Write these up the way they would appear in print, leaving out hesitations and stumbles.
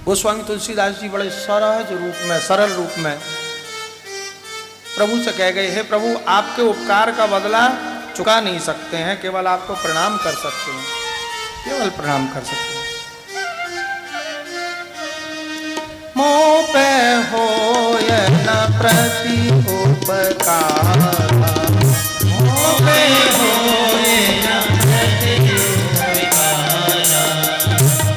गोस्वामी तुलसीदास जी बड़े सरल रूप में प्रभु से कह गए, हे प्रभु, आपके उपकार का बदला चुका नहीं सकते हैं, केवल आपको प्रणाम कर सकते हैं, केवल प्रणाम कर सकते हैं। मोह पे होय न प्रति उपकार, मोह पे होय न प्रति उपकार,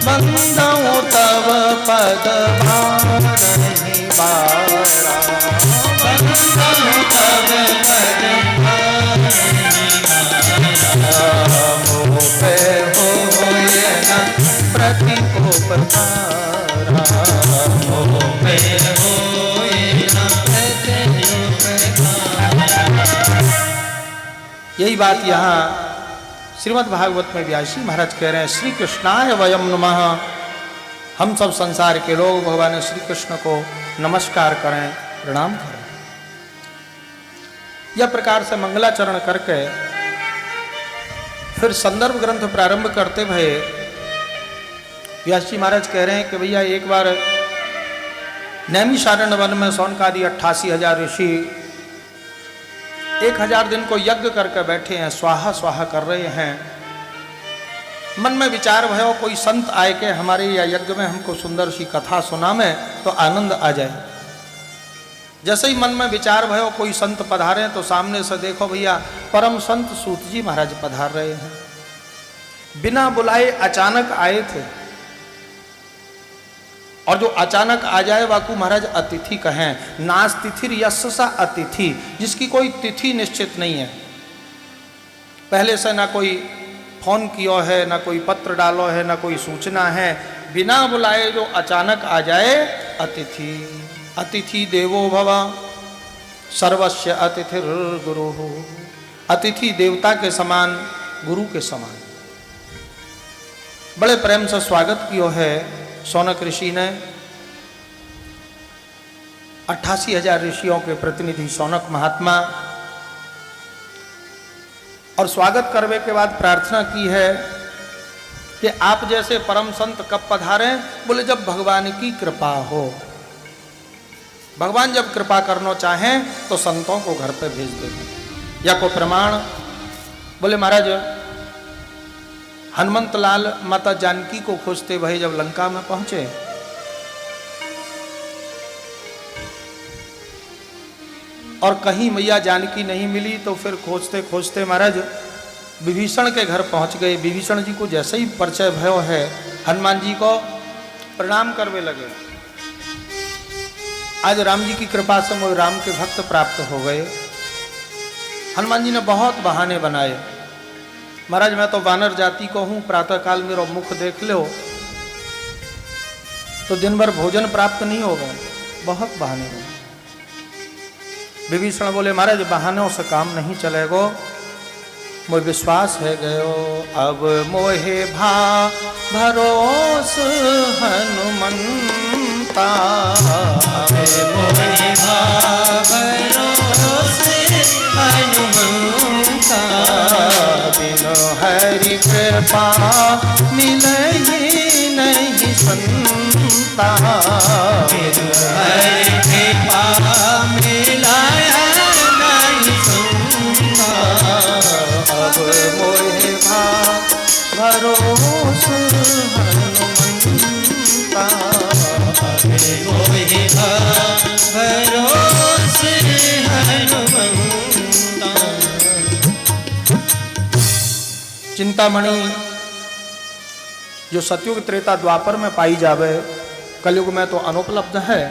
बंदौ तब पद भारहि बारा, बंदौ तब पद भारहि बारा, मोह पे होय न प्रति उपकार, मोह पे होय न प्रति उपकार। यही बात यहाँ श्रीमद् भागवत में व्यास जी महाराज कह रहे हैं, श्री कृष्णाय वयम नमः। हम सब संसार के लोग भगवान श्री कृष्ण को नमस्कार करें, प्रणाम करें। यह प्रकार से मंगलाचरण करके फिर संदर्भ ग्रंथ प्रारंभ करते हुए व्यास जी महाराज कह रहे हैं कि भैया, एक बार नैमिषारण्य वन में शौनकादि 88,000 ऋषि 1000 दिन को यज्ञ करके बैठे हैं, स्वाहा स्वाहा कर रहे हैं। मन में विचार भयो, कोई संत आए के हमारे या यज्ञ में हमको सुंदर सी कथा सुना में तो आनंद आ जाए। जैसे ही मन में विचार भयो, कोई संत पधारे तो सामने से देखो भैया, परम संत सूत जी महाराज पधार रहे हैं। बिना बुलाए अचानक आए थे, और जो अचानक आ जाए वाकू महाराज अतिथि कहें। नास तिथिर यस्सा अतिथि, जिसकी कोई तिथि निश्चित नहीं है, पहले से ना कोई फोन किया है, ना कोई पत्र डालो है, ना कोई सूचना है, बिना बुलाए जो अचानक आ जाए, अतिथि। अतिथि देवो भव, सर्वस्य अतिथिर गुरु। अतिथि देवता के समान, गुरु के समान। बड़े प्रेम से स्वागत किया है शौनक ऋषि ने। 88,000 ऋषियों के प्रतिनिधि शौनक महात्मा, और स्वागत करने के बाद प्रार्थना की है कि आप जैसे परम संत कब पधारें? बोले, जब भगवान की कृपा हो। भगवान जब कृपा करना चाहें तो संतों को घर पे भेज देंगे। या को प्रमाण? बोले महाराज, हनुमंत लाल माता जानकी को खोजते भाई जब लंका में पहुंचे, और कहीं मैया जानकी नहीं मिली, तो फिर खोजते खोजते महाराज विभीषण के घर पहुंच गए। विभीषण जी को जैसे ही परिचय भयो है, हनुमान जी को प्रणाम करने लगे। आज राम जी की कृपा से मुझे राम के भक्त प्राप्त हो गए। हनुमान जी ने बहुत बहाने बनाए। महाराज, मैं तो वानर जाति को हूं, प्रातः काल मेरा मुख देख लो तो दिन भर भोजन प्राप्त नहीं होगा। बहुत बहाने बनाए। विभीषण बोले, महाराज बहानों से काम नहीं चलेगा, मुझे विश्वास है गयो। अब मोहे भा भरोस हनुमंता, मोहे भा भरोस हनुमंता, बिनु हरि कृपा मिलहि नहीं संता, बिनु हरि कृपा मिलाया नहीं संता। अब मोहे भा भरोस हनुमंता, मोहे भा भरोस हनुमंता। चिंतामणि जो सतयुग त्रेता द्वापर में पाई जावे, कलयुग में तो अनुपलब्ध है।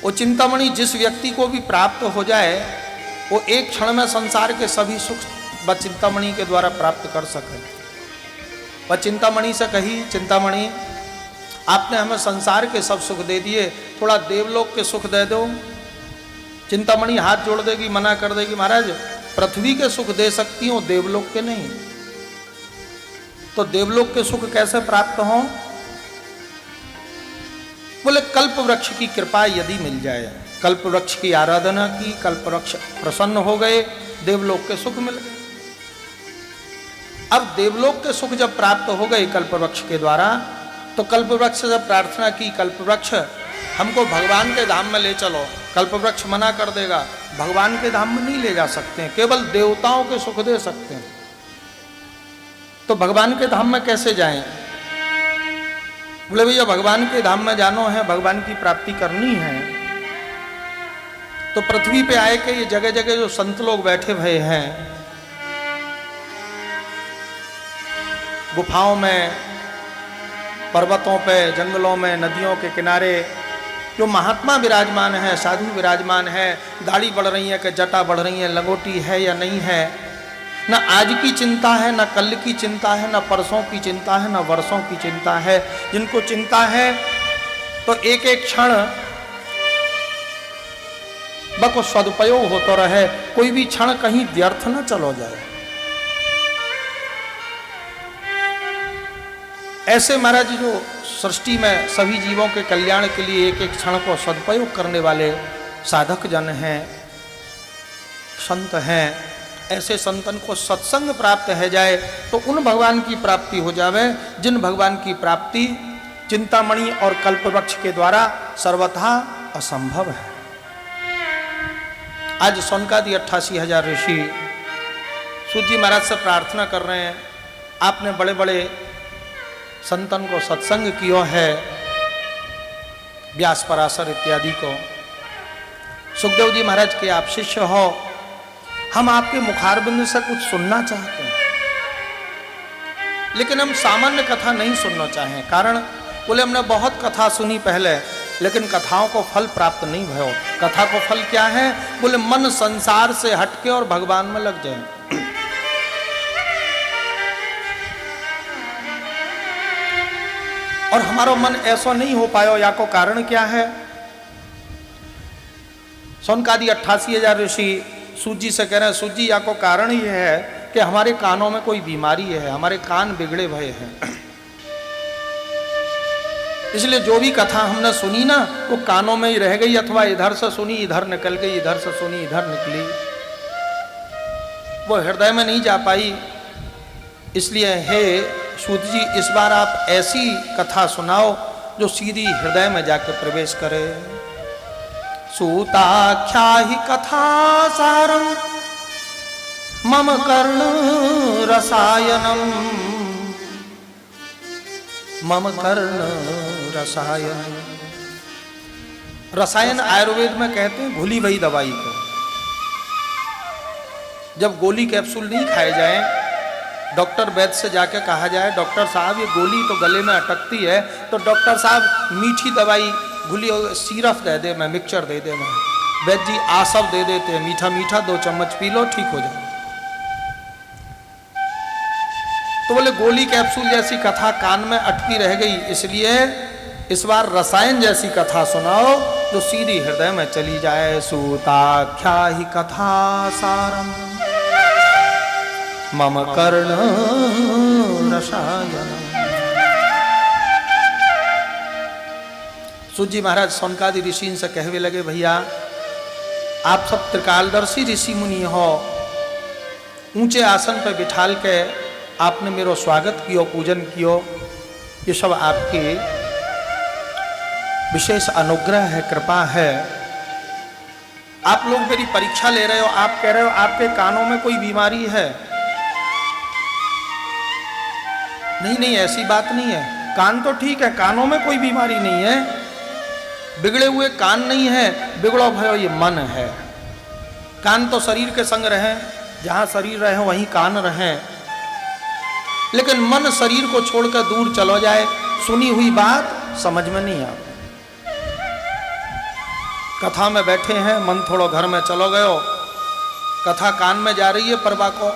वो चिंतामणि जिस व्यक्ति को भी प्राप्त हो जाए, वो एक क्षण में संसार के सभी सुख व चिंतामणि के द्वारा प्राप्त कर सके। वह चिंतामणि से कही, चिंतामणि आपने हमें संसार के सब सुख दे दिए, थोड़ा देवलोक के सुख दे दो। चिंतामणि हाथ जोड़ देगी, मना कर देगी, महाराज पृथ्वी के सुख दे सकती हूँ, देवलोक के नहीं। तो देवलोक के सुख कैसे प्राप्त हों? बोले, कल्प वृक्ष की कृपा यदि मिल जाए, कल्प वृक्ष की आराधना की, कल्प वृक्ष प्रसन्न हो गए, देवलोक के सुख मिल गए। अब देवलोक के सुख जब प्राप्त हो गए कल्पवृक्ष के द्वारा, तो कल्पवृक्ष से जब प्रार्थना की, कल्पवृक्ष हमको भगवान के धाम में ले चलो, कल्पवृक्ष मना कर देगा, भगवान के धाम में नहीं ले जा सकते हैं, केवल देवताओं के सुख दे सकते हैं। तो भगवान के धाम में कैसे जाएं? बोले भैया भगवान के धाम में जानो है, भगवान की प्राप्ति करनी है, तो पृथ्वी पे आए के ये जगह जगह जो संत लोग बैठे हुए हैं, गुफाओं में, पर्वतों पे, जंगलों में, नदियों के किनारे जो महात्मा विराजमान है, साधु विराजमान है, दाढ़ी बढ़ रही है कि जटा बढ़ रही है, लंगोटी है या नहीं है, न आज की चिंता है, न कल की चिंता है, न परसों की चिंता है, न वर्षों की चिंता है। जिनको चिंता है तो एक एक क्षण बको सदुपयोग होता रहे, कोई भी क्षण कहीं व्यर्थ न चलो जाए। ऐसे महाराज जो सृष्टि में सभी जीवों के कल्याण के लिए एक एक क्षण को सदुपयोग करने वाले साधक जन हैं, संत हैं, ऐसे संतन को सत्संग प्राप्त है जाए तो उन भगवान की प्राप्ति हो जावे जिन भगवान की प्राप्ति चिंतामणि और कल्पवृक्ष के द्वारा सर्वथा असंभव है। आज सोनकादि 88,000 ऋषि सूत जी महाराज से प्रार्थना कर रहे हैं, आपने बड़े बड़े संतन को सत्संग किया है, व्यास पराशर इत्यादि को। सुखदेव जी महाराज के आप शिष्य हो, हम आपके मुखारबिंद से कुछ सुनना चाहते हैं, लेकिन हम सामान्य कथा नहीं सुनना चाहें। कारण बोले हमने बहुत कथा सुनी पहले, लेकिन कथाओं को फल प्राप्त नहीं भयो। कथा को फल क्या है? बोले मन संसार से हटके और भगवान में लग जाए। और हमारा मन ऐसा नहीं हो पायो, या को कारण क्या है? सोनकादि 88,000 ऋषि सूत जी से कह रहे हैं, सूत जी या को कारण ये है कि हमारे कानों में कोई बीमारी है, हमारे कान बिगड़े हुए हैं, इसलिए जो भी कथा हमने सुनी ना वो कानों में ही रह गई, अथवा इधर से सुनी इधर निकल गई, इधर से सुनी इधर निकली, वो हृदय में नहीं जा पाई। इसलिए हे सूत जी, इस बार आप ऐसी कथा सुनाओ जो सीधी हृदय में जाकर प्रवेश करे। सूताख्या ही कथा सारम मम कर्ण रसायनम, मम कर्ण रसायन। रसायन आयुर्वेद में कहते हैं घुली हुई दवाई को। जब गोली कैप्सूल नहीं खाए जाए, डॉक्टर वैद्य से जाके कहा जाए डॉक्टर साहब ये गोली तो गले में अटकती है, तो डॉक्टर साहब मीठी दवाई घुली सिरप दे दे, मैं मिक्सचर दे दे, मैं वैद्य जी आसव दे देते हैं, मीठा मीठा 2 चम्मच पी लो ठीक हो जाए। तो बोले गोली कैप्सूल जैसी कथा कान में अटकी रह गई, इसलिए इस बार रसायन जैसी कथा सुनाओ जो सीधी हृदय में चली जाए। सूताख्या ही कथा सारम मम कर्ण रसायन। सूत जी महाराज सोनकादि ऋषि से कहवे लगे, भैया आप सब त्रिकालदर्शी ऋषि मुनि हो, ऊंचे आसन पर बिठाल के आपने मेरो स्वागत कियो, पूजन कियो, ये सब आपकी विशेष अनुग्रह है, कृपा है। आप लोग मेरी परीक्षा ले रहे हो, आप कह रहे हो आपके कानों में कोई बीमारी है। नहीं नहीं, ऐसी बात नहीं है, कान तो ठीक है, कानों में कोई बीमारी नहीं है, बिगड़े हुए कान नहीं है, बिगड़ो भयो ये मन है। कान तो शरीर के संग रहे, जहां शरीर रहे वहीं कान रहे, लेकिन मन शरीर को छोड़कर दूर चलो जाए, सुनी हुई बात समझ में नहीं आती। कथा में बैठे हैं, मन थोड़ा घर में चलो गयो, कथा कान में जा रही है, पर बाको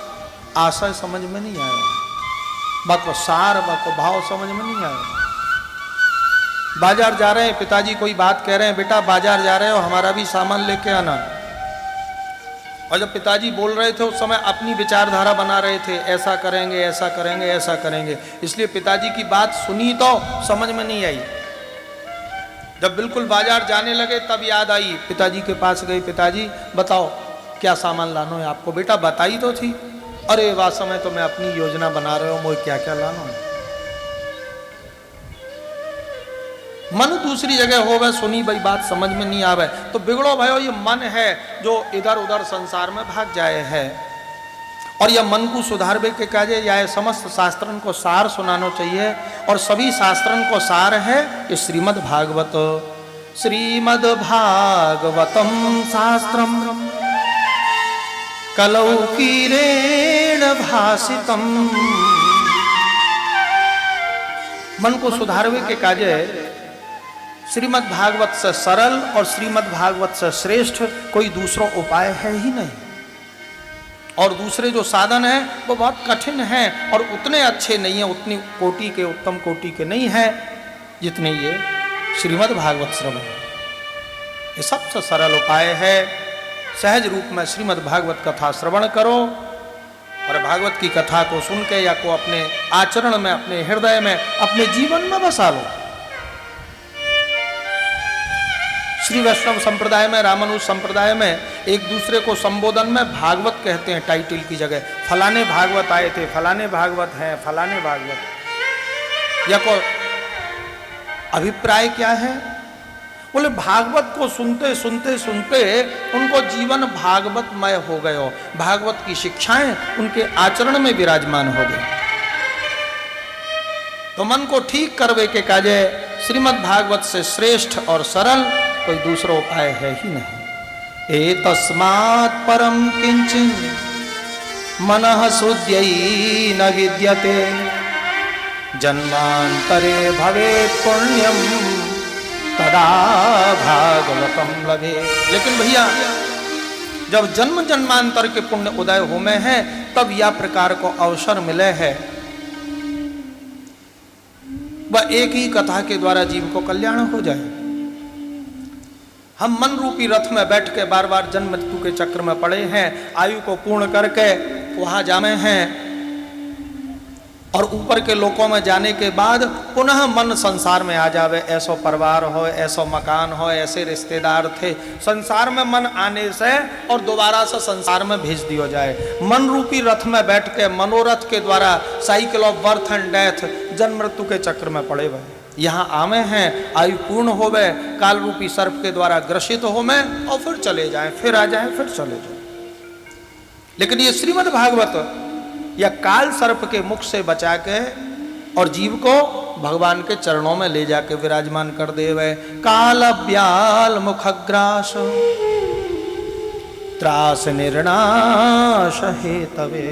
आशय समझ में नहीं आया, बाको सार बाको भाव समझ में नहीं आया। बाजार जा रहे हैं, पिताजी कोई बात कह रहे हैं, बेटा बाजार जा रहे हो हमारा भी सामान लेके आना। और जब पिताजी बोल रहे थे उस समय अपनी विचारधारा बना रहे थे, ऐसा करेंगे ऐसा करेंगे ऐसा करेंगे, इसलिए पिताजी की बात सुनी तो समझ में नहीं आई। जब बिल्कुल बाजार जाने लगे तब याद आई, पिताजी के पास गई, पिताजी बताओ क्या सामान लाना है आपको? बेटा बताई तो थी, अरे वास्तव में तो मैं अपनी योजना बना रहे हो, मोह क्या क्या लाना है। मन दूसरी जगह हो वह सुनी भाई बात समझ में नहीं आवे तो बिगड़ो भयो, ये मन है जो इधर उधर संसार में भाग जाए है। और यह मन को सुधारवे के काजे या समस्त शास्त्रन को सार सुनाना चाहिए, और सभी शास्त्रन को सार है ये श्रीमद् भागवत। श्रीमद् भागवतम शास्त्रम कलौकीरेण भासितम। मन को सुधारवे के काजे श्रीमद् भागवत से सरल और श्रीमद् भागवत से श्रेष्ठ कोई दूसरा उपाय है ही नहीं। और दूसरे जो साधन है वो बहुत कठिन है और उतने अच्छे नहीं है, उतनी कोटि के उत्तम कोटि के नहीं है जितने ये श्रीमद् भागवत श्रवण। ये सबसे सरल उपाय है। सहज रूप में श्रीमद् भागवत कथा श्रवण करो और भागवत की कथा को सुन के या को अपने आचरण में, अपने हृदय में, अपने जीवन में बसा लो। श्री वैष्णव संप्रदाय में, रामानुज संप्रदाय में एक दूसरे को संबोधन में भागवत कहते हैं टाइटल की जगह। फलाने भागवत आए थे, फलाने भागवत हैं, फलाने भागवत। या को अभिप्राय क्या है? बोले भागवत को सुनते सुनते सुनते उनको जीवन भागवतमय हो गयो, भागवत की शिक्षाएं उनके आचरण में विराजमान हो गई। तो मन को ठीक करवे के काजे श्रीमद् भागवत से श्रेष्ठ और सरल कोई दूसरा उपाय है ही नहीं। एतस्मात् परम किंचिन मनः शुद्ध्यै न विद्यते जन्मांतरे भवेत् पुण्यम तदा भागवतम लभे। लेकिन भैया जब जन्म जन्मांतर के पुण्य उदय होमे हैं तब यह प्रकार को अवसर मिले है, वह एक ही कथा के द्वारा जीव को कल्याण हो जाए। हम मन रूपी रथ में बैठ के बार बार जन्म मृत्यु के चक्र में पड़े हैं, आयु को पूर्ण करके वहां जामे हैं और ऊपर के लोकों में जाने के बाद पुनः मन संसार में आ जावे। ऐसो परिवार हो, ऐसो मकान हो, ऐसे रिश्तेदार थे, संसार में मन आने से और दोबारा से संसार में भेज दिया जाए। मन रूपी रथ में बैठ के मनोरथ के द्वारा cycle of birth and death जन्म मृत्यु के चक्र में पड़े हुए यहाँ आवे हैं, आयु पूर्ण होवे, काल रूपी सर्प के द्वारा ग्रसित होवे और फिर चले जाएं, फिर आ जाएं, फिर चले जाएं। लेकिन ये श्रीमद् भागवत या काल सर्प के मुख से बचा के और जीव को भगवान के चरणों में ले जाके विराजमान कर देवे। काल ब्याल मुखग्रास त्रास निर्नाश हेतवे।